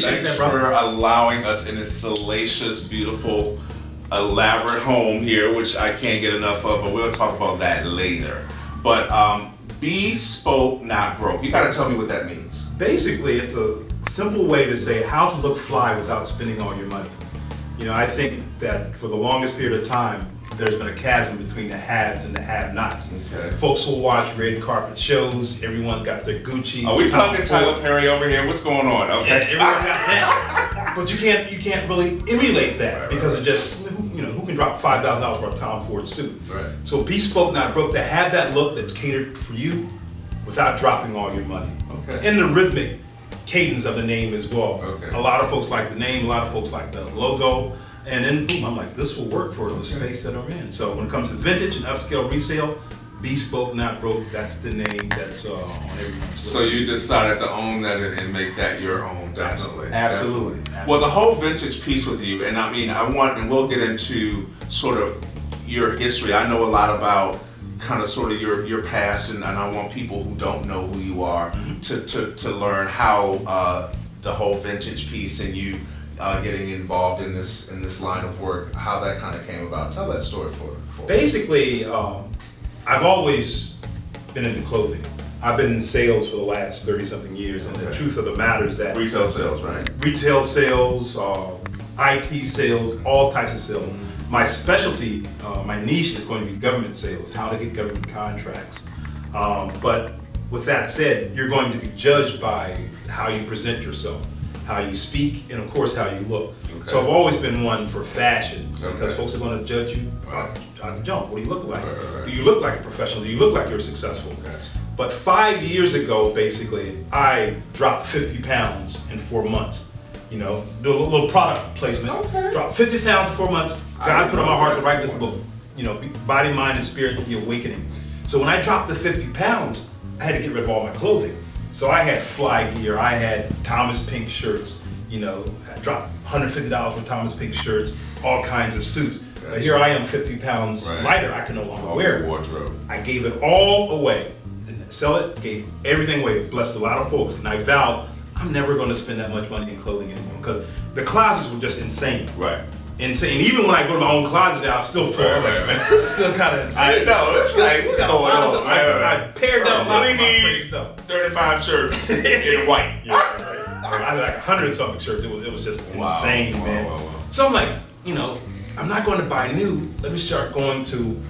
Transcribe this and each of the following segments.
Thanks for allowing us in this salacious, beautiful, elaborate home here, which I can't get enough of, but we'll talk about that later. But bespoke, not broke. You gotta tell me what that means. Basically, it's a simple way to say how to look fly without spending all your money. You know, I think that for the longest period of time, there's been a chasm between the haves and the have-nots. Okay. Folks will watch red carpet shows. Everyone's got their Gucci. Are we talking Tyler Perry over here? What's going on? Okay. Yeah, everyone got that. But you can't really emulate that because it just, who can drop $5,000 for a Tom Ford suit? Right. So bespoke, not broke, to have that look that's catered for you without dropping all your money. Okay. And the rhythmic cadence of the name as well. Okay. A lot of folks like the name, a lot of folks like the logo. And then boom, I'm like, this will work for the space that I'm in. So when it comes to vintage and upscale resale, bespoke, not broke, that's the name that's on everyone's list. So you decided to own that and make that your own, definitely. Absolutely. Well, the whole vintage piece with you, and I mean, and we'll get into sort of your history. I know a lot about kind of sort of your past, and I want people who don't know who you are to learn how the whole vintage piece and you getting involved in this line of work, how that kind of came about. Tell that story for Basically, I've always been into clothing. I've been in sales for the last 30-something years, and the truth of the matter is that retail sales, right? Retail sales, IT sales, all types of sales. My specialty, my niche is going to be government sales, how to get government contracts. But with that said, you're going to be judged by how you present yourself, how you speak, and of course how you look. Okay. So I've always been one for fashion because folks are going to judge you out the jump. What do you look like? Right. Do you look like a professional? Do you look like you're successful? Yes. But 5 years ago, basically, I dropped 50 pounds in 4 months. You know, do a little product placement. Okay. Dropped 50 pounds in 4 months. God put on my heart to write this book. You know, Body, Mind, and Spirit, The Awakening. So when I dropped the 50 pounds, I had to get rid of all my clothing. So I had fly gear, I had Thomas Pink shirts, I dropped $150 for Thomas Pink shirts, all kinds of suits. But here I am 50 pounds lighter, I can no longer wear it. Wardrobe. I gave it all away, didn't sell it, gave everything away, blessed a lot of folks, and I vowed I'm never going to spend that much money in clothing anymore because the closets were just insane. Right. Insane. Even when I go to my own closet now, I'm still full. Man, this is still kind of insane. I know. It's like, what's going on? I pared down a lot of my crazy stuff. 35 shirts in white. Yeah, right. I had like 100-something shirts. It was just insane, man. Wow. So I'm like, I'm not going to buy new. Let me start going to,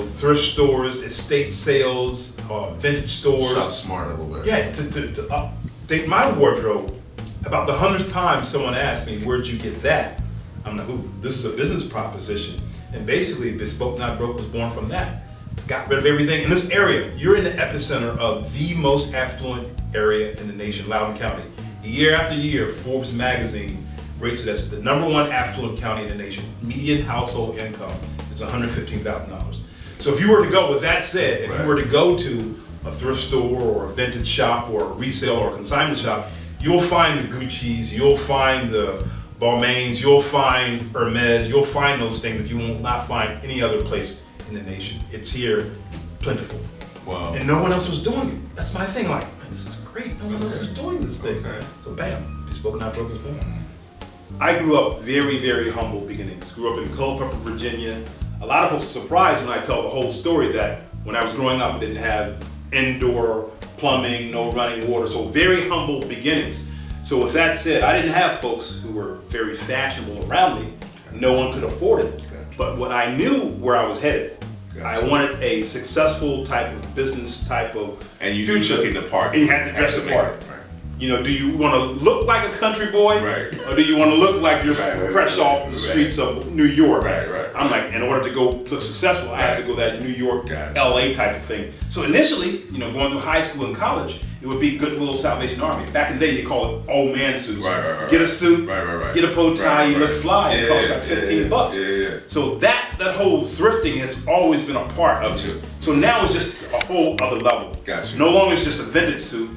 thrift stores, estate sales, vintage stores. Shop smart a little bit. Yeah, to update my wardrobe. About the 100th time someone asked me, where'd you get that? I'm like, ooh, this is a business proposition. And basically, Bespoke Not Broke was born from that. Got rid of everything in this area. You're in the epicenter of the most affluent area in the nation, Loudoun County. Year after year, Forbes magazine rates it as the #1 affluent county in the nation. Median household income is $115,000. So if you were to go, with that said, if you were to go to a thrift store or a vintage shop or a resale or a consignment shop, you'll find the Gucci's, you'll find the Balmains, you'll find Hermes, you'll find those things that you will not find any other place in the nation. It's here, plentiful. Wow. And no one else was doing it. That's my thing, like, man, this is great, no one else is doing this thing. Okay. So bam, Bespoke Not Broke is born. I grew up very, very humble beginnings. Grew up in Culpeper, Virginia. A lot of folks are surprised when I tell the whole story that when I was growing up, I didn't have indoor plumbing, no running water, so very humble beginnings. So with that said, I didn't have folks who were very fashionable around me. No one could afford it. But what I knew where I was headed, I wanted a successful type of business, type of future. You look the part. And you had to dress the part. Do you want to look like a country boy? Right. Or do you want to look like you're fresh off the streets of New York? Right. I'm like, in order to go look successful, I had to go that New York, LA type of thing. So initially, going through high school and college, it would be Goodwill Salvation Army. Back in the day, they call it old man suits. Right. Get a suit, get a bow tie, you look fly. It costs like $15. Yeah. So that whole thrifting has always been a part of it. So now it's just a whole other level. Gotcha. No longer is just a vintage suit.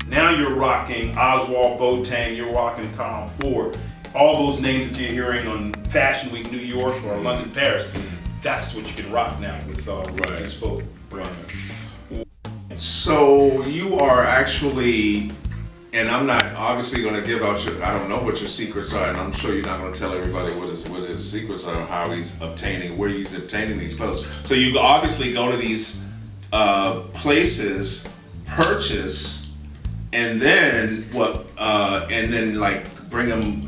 Now you're rocking Oswald Boateng, you're rocking Tom Ford. All those names that you're hearing on Fashion Week, New York or London, Paris, that's what you can rock now with Bespoke. So you are actually and I'm not obviously going to give out your. I don't know what your secrets are, and I'm sure you're not going to tell everybody what his secrets are, how where he's obtaining these clothes. So you obviously go to these places, purchase, and then what? And then like bring them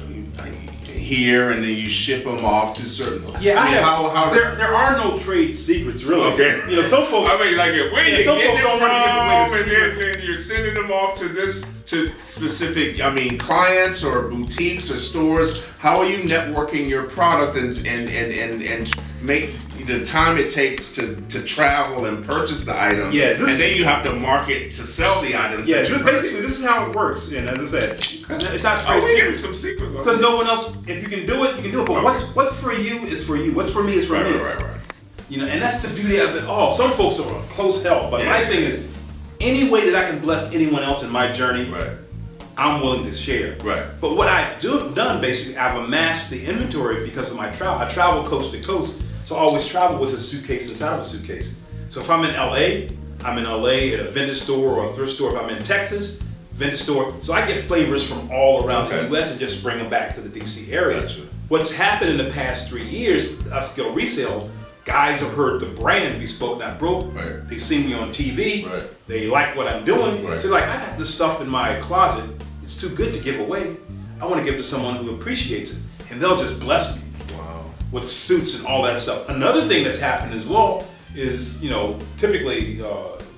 here, and then you ship them off to certain. Yeah, how there are no trade secrets really. Okay. You know, some folks. I mean, like, where you some getting folks them don't from, want to give away the and then you're sending them off to specific, clients or boutiques or stores. How are you networking your product and make the time it takes to travel and purchase the items? Yeah, and then you have to market to sell the items. Yeah, that you basically, this is how it works. And as I said, it's not trade we're getting secrets. some secrets. Because no one else, if you can do it, you can do it. But what's for you is for you. What's for me is for me. Right. You know, and that's the beauty of it all. Some folks are close hell, but my thing is, any way that I can bless anyone else in my journey, I'm willing to share. Right. But what I've done basically, I've amassed the inventory because of my travel. I travel coast to coast, so I always travel with a suitcase inside of a suitcase. So if I'm in LA, I'm in LA at a vintage store or a thrift store. If I'm in Texas, vintage store. So I get flavors from all around the US and just bring them back to the DC area. Gotcha. What's happened in the past 3 years, upscale resale, guys have heard the brand Bespoke Not Broke. Right. They've seen me on TV. Right. They like what I'm doing. Right. So they're like, I got this stuff in my closet. It's too good to give away. I want to give to someone who appreciates it. And they'll just bless me. Wow. With suits and all that stuff. Another thing that's happened as well is, typically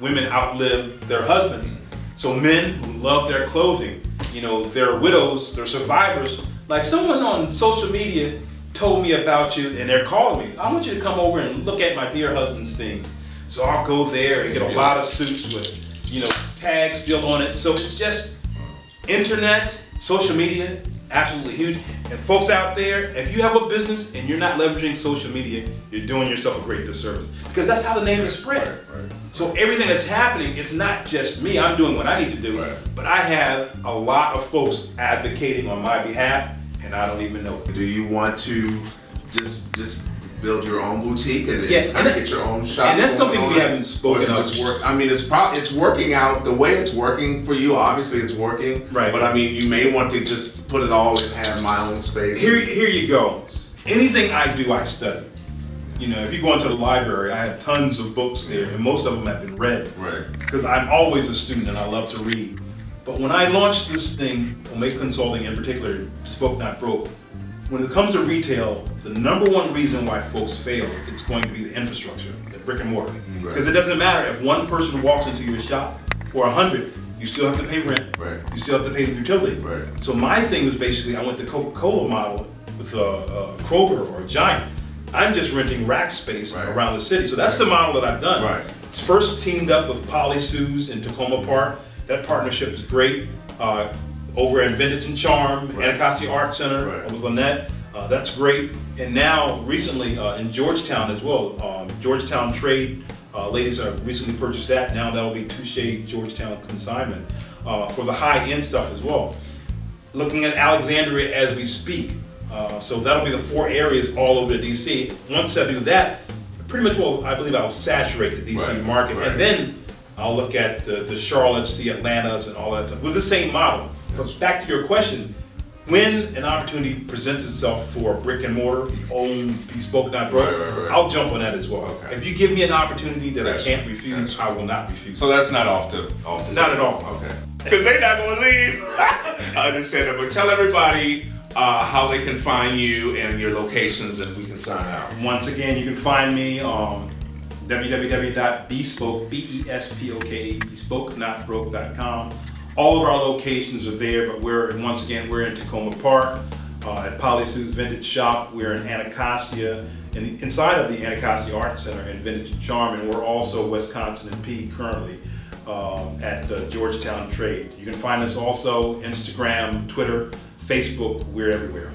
women outlive their husbands. So men who love their clothing, they're widows, they're survivors. Like someone on social media told me about you and they're calling me. I want you to come over and look at my dear husband's things. So I'll go there and get a lot of suits with, tags still on it. So it's just internet, social media, absolutely huge. And folks out there, if you have a business and you're not leveraging social media, you're doing yourself a great disservice. Because that's how the name is spread. Right. So everything that's happening, it's not just me, I'm doing what I need to do, but I have a lot of folks advocating on my behalf, and I don't even know it. Do you want to just build your own boutique and Yeah, kind of get your own shop? And that's going something on? we haven't spoken Or is it of. just work? I mean, it's working out the way it's working for you. Obviously, it's working. Right. But I mean, you may want to just put it all and have my own space. Here you go. Anything I do, I study. If you go into the library, I have tons of books there, and most of them have been read. Right. Because I'm always a student and I love to read. But when I launched this thing, Omega Consulting in particular, Spoke Not Broke, when it comes to retail, the number one reason why folks fail, it's going to be the infrastructure, the brick and mortar. Because it doesn't matter if one person walks into your shop or 100, you still have to pay rent. Right. You still have to pay the utilities. Right. So my thing was basically, I went the Coca-Cola model with Kroger or Giant. I'm just renting rack space around the city. So that's the model that I've done. Right. It's first teamed up with Polysues in Tacoma Park. That partnership is great. Over in Vintage and Charm, Anacostia Art Center, with Lynette. That's great. And now, recently, in Georgetown as well, Georgetown Trade, ladies have recently purchased that. Now that'll be Touche Georgetown Consignment for the high-end stuff as well. Looking at Alexandria as we speak. So that'll be the 4 areas all over the DC. Once I do that, pretty much I believe I'll saturate the DC market. And then I'll look at the Charlottes, the Atlantas, and all that stuff with the same model. But back to your question, when an opportunity presents itself for brick and mortar, the own Bespoke Not Broke, I'll jump on that as well. Okay. If you give me an opportunity that I can't refuse, I will not refuse. So that's not off the Not at all. Okay. Because they're not going to leave. I just said that, but tell everybody how they can find you and your locations, and we can sign out. Once again, you can find me on www.bespoke, B-E-S-P-O-K, bespokenotbroke.com. All of our locations are there, but we're in Tacoma Park, at Polysues Vintage Shop. We're in Anacostia, inside of the Anacostia Art Center in Vintage and Charm, and we're also Wisconsin and P currently at Georgetown Trade. You can find us also Instagram, Twitter, Facebook. We're everywhere.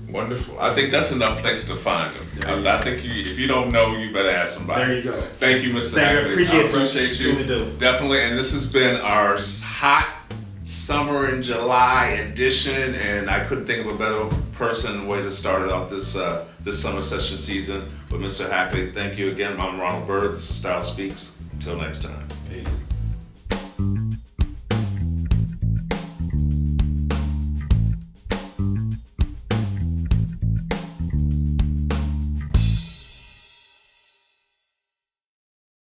Wonderful. I think that's enough places to find them. I think if you don't know, you better ask somebody. There you go. Thank you, Mr. Hackley. I appreciate you. Really do. Definitely. And this has been our hot summer in July edition, and I couldn't think of a better way to start it off this summer session season with Mr. Hackley. Thank you again. I'm Ronald Bird. This is Style Speaks. Until next time. Peace.